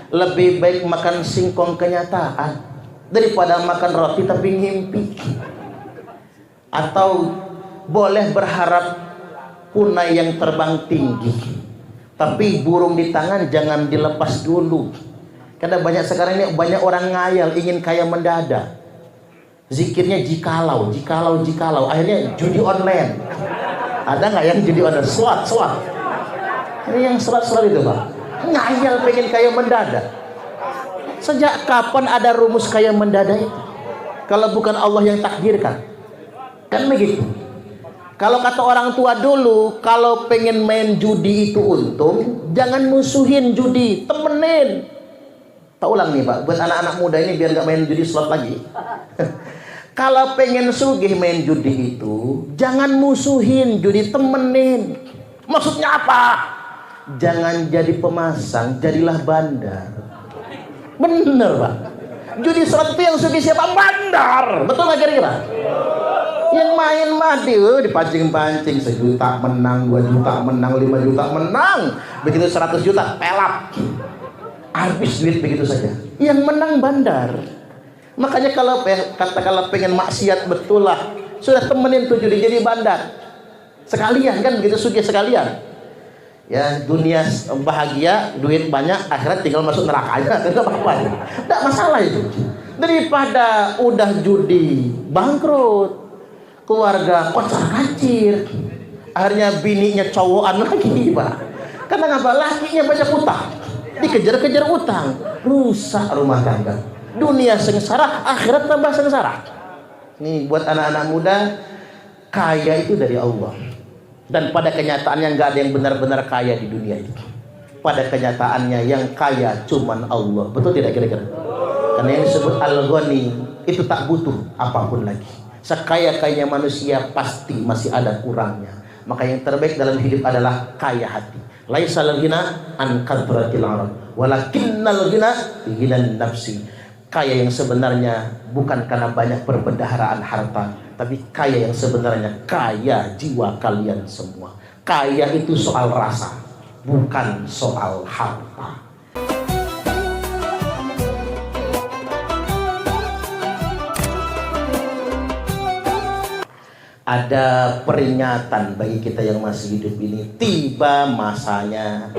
Lebih baik makan singkong kenyataan daripada makan roti tapi ngimpi. Atau boleh berharap punai yang terbang tinggi, tapi burung di tangan jangan dilepas dulu. Karena banyak sekarang ini banyak orang ngayal ingin kaya mendadak. Zikirnya jikalau, akhirnya judi online. Ada nggak yang judi online? Slot. Ini yang slot itu Pak. Ngayal pengen kaya mendadak. Sejak kapan ada rumus kaya mendadak itu? Kalau bukan Allah yang takdirkan. Kan begitu. Kalau kata orang tua dulu, kalau pengen main judi itu untung, jangan musuhin judi, temenin. Tak ulang nih Pak, buat anak-anak muda ini biar gak main judi slot lagi. Kalau pengen sugih main judi itu, jangan musuhin judi, temenin. Maksudnya apa? Jangan jadi pemasang, jadilah bandar. Bener Pak. Judi slot itu yang sugih siapa? Bandar. Betul gak kira-kira? Yang main mati dipancing-pancing, 1 juta menang, 2 juta menang, 5 juta menang, begitu 100 juta pelap, habis duit begitu saja. Yang menang bandar. Makanya kalau pengen maksiat betul lah, sudah temenin tuh judi jadi bandar sekalian kan, begitu sugih sekalian. Ya dunia bahagia, duit banyak, akhirat tinggal masuk neraka aja, tidak apa-apa, tidak masalah itu. Daripada udah judi bangkrut, keluarga kocar-kacir, akhirnya bininya cowokan lagi Pak. Karena ngapa? Lakinya banyak utang, dikejar-kejar utang, rusak rumah tangga, dunia sengsara, akhirat tambah sengsara. Nih buat anak-anak muda, kaya itu dari Allah. Dan pada kenyataannya nggak ada yang benar-benar kaya di dunia ini. Pada kenyataannya yang kaya cuman Allah. Betul tidak kira-kira? Karena yang disebut Al-Ghani itu tak butuh apapun lagi. Sekaya-kayanya manusia pasti masih ada kurangnya. Maka yang terbaik dalam hidup adalah kaya hati. Laisal ghina an kathratil arad, walakinnal ghina bi ghinan nafsi. Kaya yang sebenarnya bukan karena banyak perbendaharaan harta, tapi kaya yang sebenarnya kaya jiwa kalian semua. Kaya itu soal rasa, bukan soal harta. Ada peringatan bagi kita yang masih hidup ini. Tiba masanya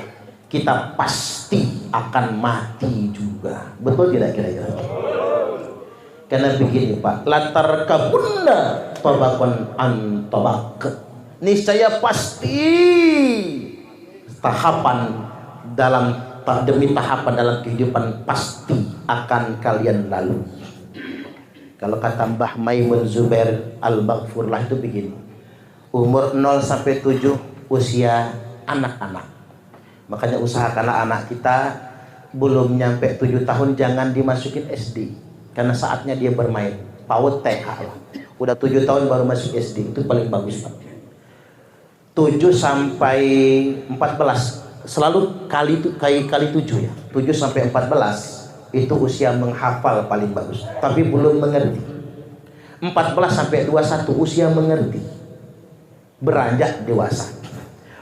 kita pasti akan mati juga. Betul tidak kira-kira? Karena begini Pak, latar kabunda tabakon an tabak. Niscaya pasti tahapan demi tahapan dalam kehidupan pasti akan kalian lalui. Kalau kata Mbah Maimun Zubair Al-Baghfurlah itu begini, umur 0 sampai 7 usia anak-anak. Makanya usahakanlah anak kita belum nyampe 7 tahun jangan dimasukin SD, karena saatnya dia bermain. PAUD TK lah. Udah 7 tahun baru masuk SD, itu paling bagus Pak. 7 sampai 14 selalu kali 7 ya. 7 sampai 14 itu usia menghafal paling bagus, tapi belum mengerti. 14 sampai 21 usia mengerti, beranjak dewasa.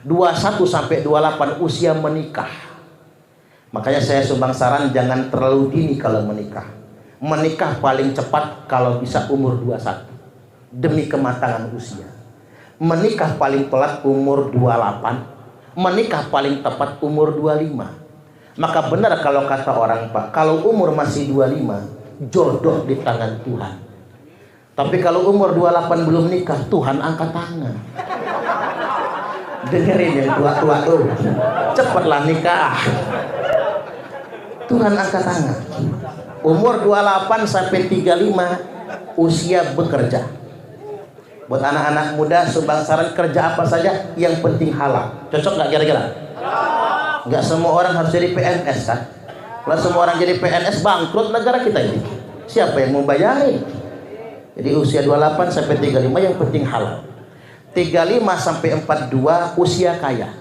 21 sampai 28 usia menikah. Makanya saya sumbang saran jangan terlalu dini kalau menikah. Menikah paling cepat kalau bisa umur 21 demi kematangan usia. Menikah paling telat umur 28, menikah paling tepat umur 25. Maka benar kalau kata orang Pak, kalau umur masih 25, jodoh di tangan Tuhan. Tapi kalau umur 28 belum nikah, Tuhan angkat tangan. Dengerin yang tua-tua tuh, cepatlah nikah. Tuhan angkat tangan. Umur 28 sampai 35, usia bekerja. Buat anak-anak muda, sumbang saran kerja apa saja, yang penting halal. Cocok nggak kira-kira? Nggak semua orang harus jadi PNS kan? Kalau semua orang jadi PNS bangkrut negara kita ini. Siapa yang mau bayarin? Jadi usia 28 sampai 35 yang penting halal. 35 sampai 42 usia kaya.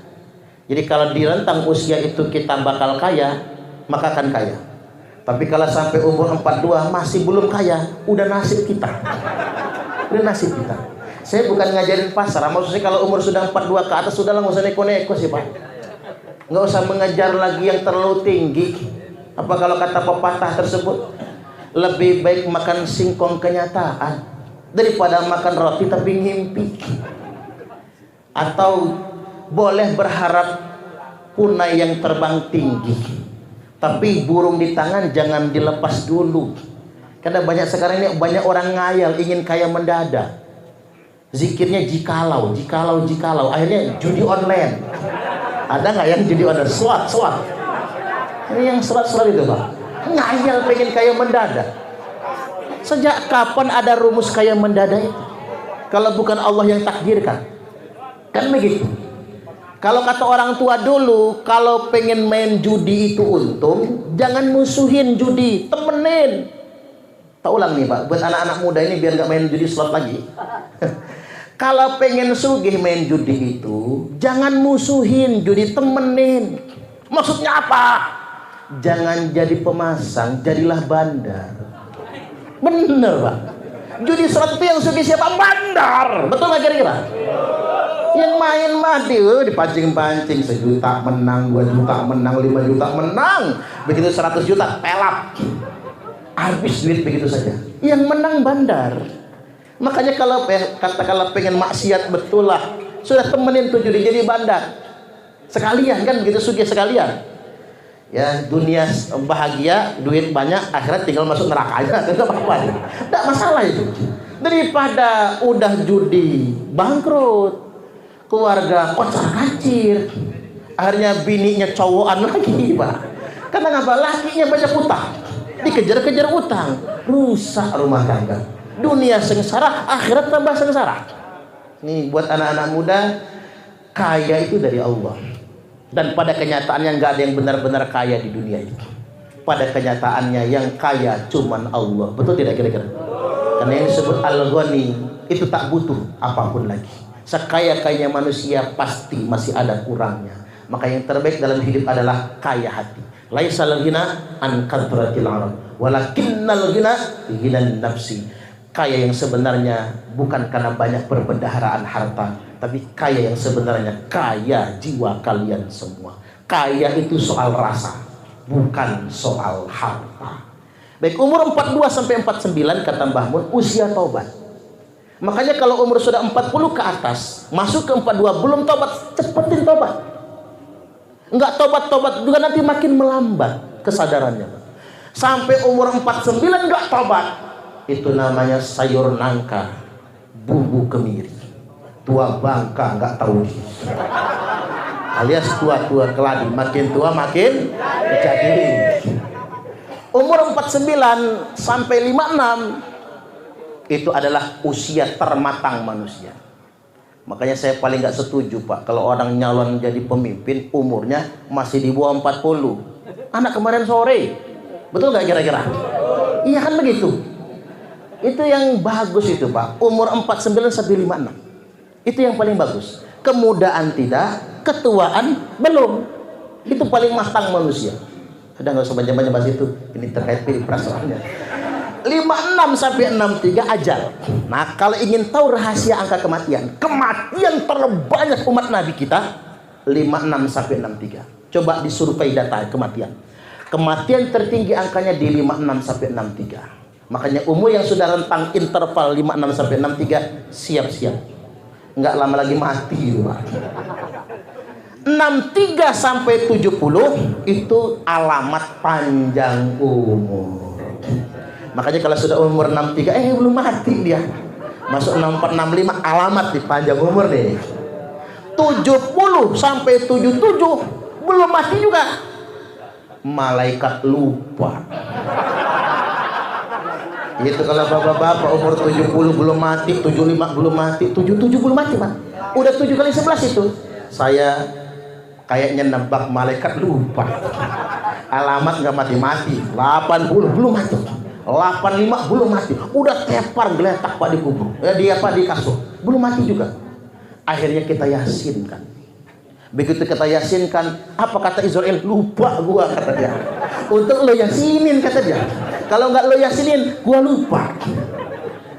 Jadi kalau di rentang usia itu kita bakal kaya, maka akan kaya. Tapi kalau sampai umur 42 masih belum kaya, udah nasib kita. Udah nasib kita. Saya bukan ngajarin pasar, maksudnya kalau umur sudah 42 ke atas sudah lah, nggak usah neko-neko sih Pak. Nggak usah mengejar lagi yang terlalu tinggi. Apa kalau kata pepatah tersebut, lebih baik makan singkong kenyataan daripada makan roti tapi ngimpi. Atau boleh berharap punai yang terbang tinggi, tapi burung di tangan jangan dilepas dulu. Karena banyak sekarang ini banyak orang ngayal ingin kaya mendadak. Zikirnya jikalau, akhirnya judi online. Ada nggak yang judi online? Swat. Ini yang swat itu Pak. Ngayal pengen kaya mendadak. Sejak kapan ada rumus kaya mendadak itu? Kalau bukan Allah yang takdirkan. Kan begitu. Kalau kata orang tua dulu, kalau pengen main judi itu untung, jangan musuhin judi, temenin. Tak ulang nih Pak, buat anak-anak muda ini biar gak main judi slot lagi. Kalau pengen sugih main judi itu, jangan musuhin judi, temenin. Maksudnya apa? Jangan jadi pemasang, jadilah bandar. Bener Pak. Judi slot itu yang sugih siapa? Bandar. Betul gak kira-kira? Yang main mati, dipancing-pancing, 1 juta menang, 2 juta menang, 5 juta menang, begitu 100 juta pelap, habis duit begitu saja. Yang menang bandar. Makanya kalau pengen maksiat betul lah, sudah temenin tuh judi jadi bandar sekalian kan, begitu sugih sekalian. Ya dunia bahagia, duit banyak, akhirat tinggal masuk neraka aja, tidak apa-apa, tidak masalah itu. Daripada udah judi bangkrut, keluarga kocar-kacir, akhirnya bininya cowokan lagi Pak. Karena ngapa? Lakinya banyak utang, dikejar-kejar utang, rusak rumah tangga, dunia sengsara, akhirat tambah sengsara. Nih buat anak-anak muda, kaya itu dari Allah. Dan pada kenyataannya nggak ada yang benar-benar kaya di dunia ini. Pada kenyataannya yang kaya cuman Allah. Betul tidak kira-kira? Karena yang disebut Al-Ghani itu tak butuh apapun lagi. Sekaya-kayanya manusia pasti masih ada kurangnya. Maka yang terbaik dalam hidup adalah kaya hati. Laisal ghina an kathratil arab, walakinnal ghina ghinan nafsi. Kaya yang sebenarnya bukan karena banyak perbendaharaan harta, tapi kaya yang sebenarnya kaya jiwa kalian semua. Kaya itu soal rasa, bukan soal harta. Baik, umur 42 sampai 49 kata Mbah Mun usia taubat. Makanya kalau umur sudah 40 ke atas, masuk ke 42 belum taubat, cepetin taubat. Enggak taubat juga nanti makin melambat kesadarannya. Sampai umur 49 enggak taubat, itu namanya sayur nangka, bumbu kemiri, tua bangka nggak tahu diri, alias tua-tua keladi, makin tua makin jadi. Umur 49 sampai 56 itu adalah usia termatang manusia. Makanya saya paling nggak setuju Pak kalau orang nyalon jadi pemimpin umurnya masih di bawah 40. Anak kemarin sore, betul nggak kira-kira? Iya kan begitu. Itu yang bagus itu Pak, umur 49 sampai 56. Itu yang paling bagus. Kemudaan tidak, ketuaan belum. Itu paling matang manusia. Udah nggak usah banyak-banyak bahas itu. Ini terkait pilpres soalnya. 56 sampai 63 ajal. Nah, kalau ingin tahu rahasia angka kematian terbanyak umat Nabi kita 56 sampai 63. Coba disurvei data kematian. Kematian tertinggi angkanya di 56 sampai 63. Makanya umur yang sudah rentang interval 56 sampai 63 siap-siap. Enggak lama lagi mati gitu, Pak. 63 sampai 70 itu alamat panjang umur. Makanya kalau sudah umur 63 belum mati dia. Masuk 64 65 alamat di panjang umur nih. 70 sampai 77 belum mati juga. Malaikat lupa. Itu kalau bapak-bapak umur 70 belum mati, 75 belum mati, 77 belum mati, Pak. Udah 7 kali 11 itu. Saya kayaknya nebak malaikat lupa. Alamat nggak mati-mati. 80 belum mati. 85 belum mati. Udah tepar geletak Pak di kubur. Di kasur. Belum mati juga. Akhirnya kita yasinkan. Begitu kita yasinkan, apa kata Israel? Lupa gua, kata dia. Untuk lo yasinin, kata dia. Kalau nggak lo yasinin, gua lupa.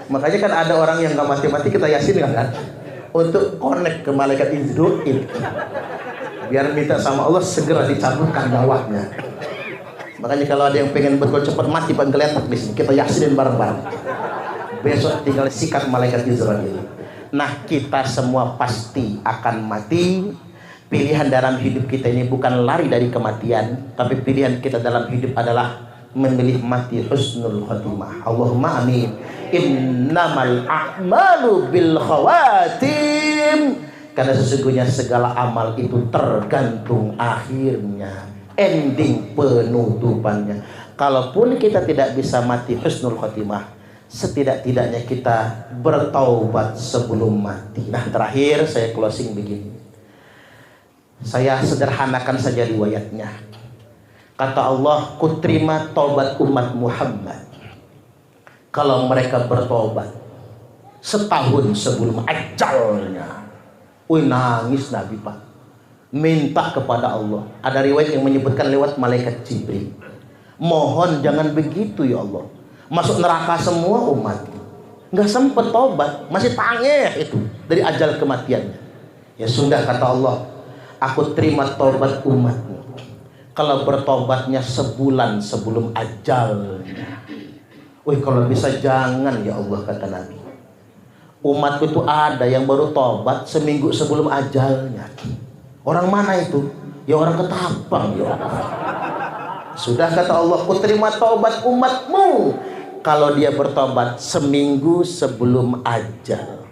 Makanya kan ada orang yang nggak mati-mati kita yasinkan kan? Untuk connect ke malaikat Israel. Biar minta sama Allah segera dicabutkan dawahnya. Makanya kalau ada yang pengen betul cepat mati pengen geletak di sini, kita yasinin bareng-bareng. Besok tinggal sikat malaikat Israel. Nah, kita semua pasti akan mati. Pilihan dalam hidup kita ini bukan lari dari kematian, tapi pilihan kita dalam hidup adalah memilih mati husnul khatimah. Allahumma amin. Innamal a'malu bil khawatim. Karena sesungguhnya segala amal itu tergantung akhirnya, ending penutupannya. Kalaupun kita tidak bisa mati husnul khatimah, setidak-tidaknya kita bertaubat sebelum mati. Nah, terakhir saya closing begini. Saya sederhanakan saja riwayatnya. Kata Allah, kuterima taubat umat Muhammad kalau mereka bertobat setahun sebelum ajalnya. Wih, nangis Nabi Pak, minta kepada Allah. Ada riwayat yang menyebutkan lewat malaikat Jibril, mohon jangan begitu ya Allah, masuk neraka semua umat, nggak sempet tobat, masih tangeh itu dari ajal kematiannya. Ya sudah, kata Allah, aku terima tobat umatmu kalau bertobatnya sebulan sebelum ajalnya. Wih, kalau bisa jangan ya Allah, kata Nabi. Umatku itu ada yang baru tobat seminggu sebelum ajalnya. Orang mana itu? Ya orang Ketapang ya Allah. Sudah, kata Allah, ku terima tobat umatmu kalau dia bertobat seminggu sebelum ajal.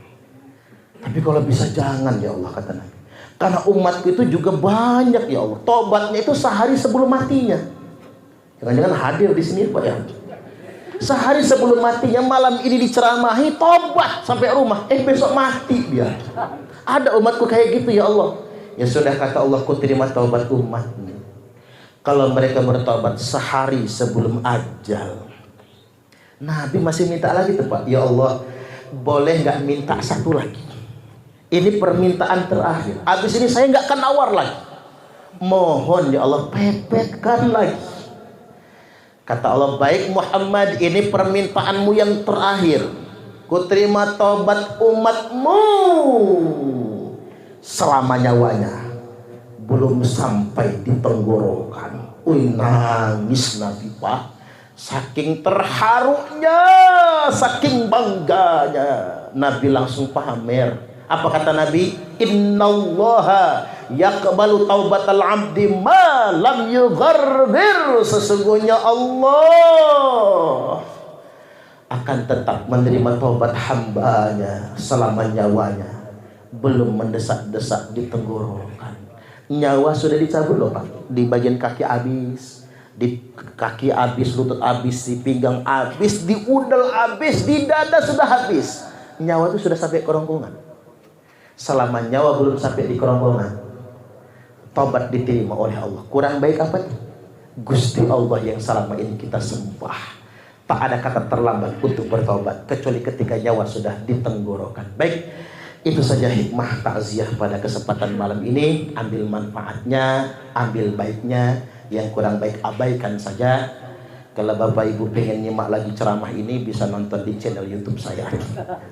Tapi kalau bisa jangan ya Allah, kata Nabi. Karena umatku itu juga banyak ya Allah, tobatnya itu sehari sebelum matinya. Jangan-jangan hadir di sini Pak ya. Sehari sebelum matinya, malam ini diceramahi, tobat sampai rumah, besok mati dia. Ada umatku kayak gitu ya Allah. Ya sudah, kata Allah, ku terima taubat umatmu kalau mereka bertobat sehari sebelum ajal. Nabi masih minta lagi tuh Pak, ya Allah, boleh nggak minta satu lagi? Ini permintaan terakhir. Habis ini saya nggak akan nawar lagi. Mohon ya Allah, pepetkan lagi. Kata Allah, baik Muhammad, ini permintaanmu yang terakhir. Ku terima taubat umatmu selama nyawanya belum sampai di tenggorokan. Wih, nangis Nabi Pak, saking terharunya, saking bangganya. Nabi langsung pamer. Apa kata Nabi? Innallaha yaqbalu taubatal abdi ma lam yughargir. Sesungguhnya Allah akan tetap menerima taubat hambanya selama nyawanya belum mendesak-desak di tenggorokan. Nyawa sudah dicabut loh Pak, di bagian kaki habis, di kaki habis, lutut habis, di pinggang habis, di udel habis, di dada sudah habis. Nyawa itu sudah sampai kerongkongan. Selama nyawa belum sampai di kerongkongan, tobat diterima oleh Allah. Kurang baik apa? Gusti Allah yang selama ini kita sembah. Tak ada kata terlambat untuk bertobat kecuali ketika nyawa sudah di tenggorokan. Baik, itu saja hikmah takziah pada kesempatan malam ini. Ambil manfaatnya, ambil baiknya. Yang kurang baik abaikan saja. Kalau Bapak Ibu pengen nyimak lagi ceramah ini, bisa nonton di channel YouTube saya.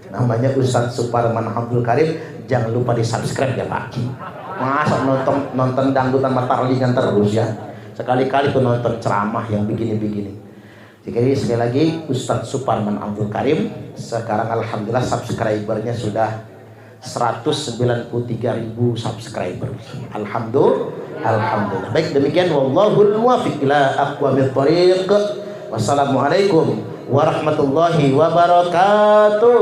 Namanya Ustadz Suparman Abdul Karim. Jangan lupa di subscribe ya Pak. Masa nonton dangdutan matarlingan terus ya. Sekali-kali tuh nonton ceramah yang begini-begini. Jadi sekali lagi, Ustadz Suparman Abdul Karim. Sekarang alhamdulillah subscribernya sudah 193.000 subscriber. Alhamdulillah. Baik, demikian wallahul muwaffiq ila aqwamit thoriq. Wassalamualaikum warahmatullahi wabarakatuh.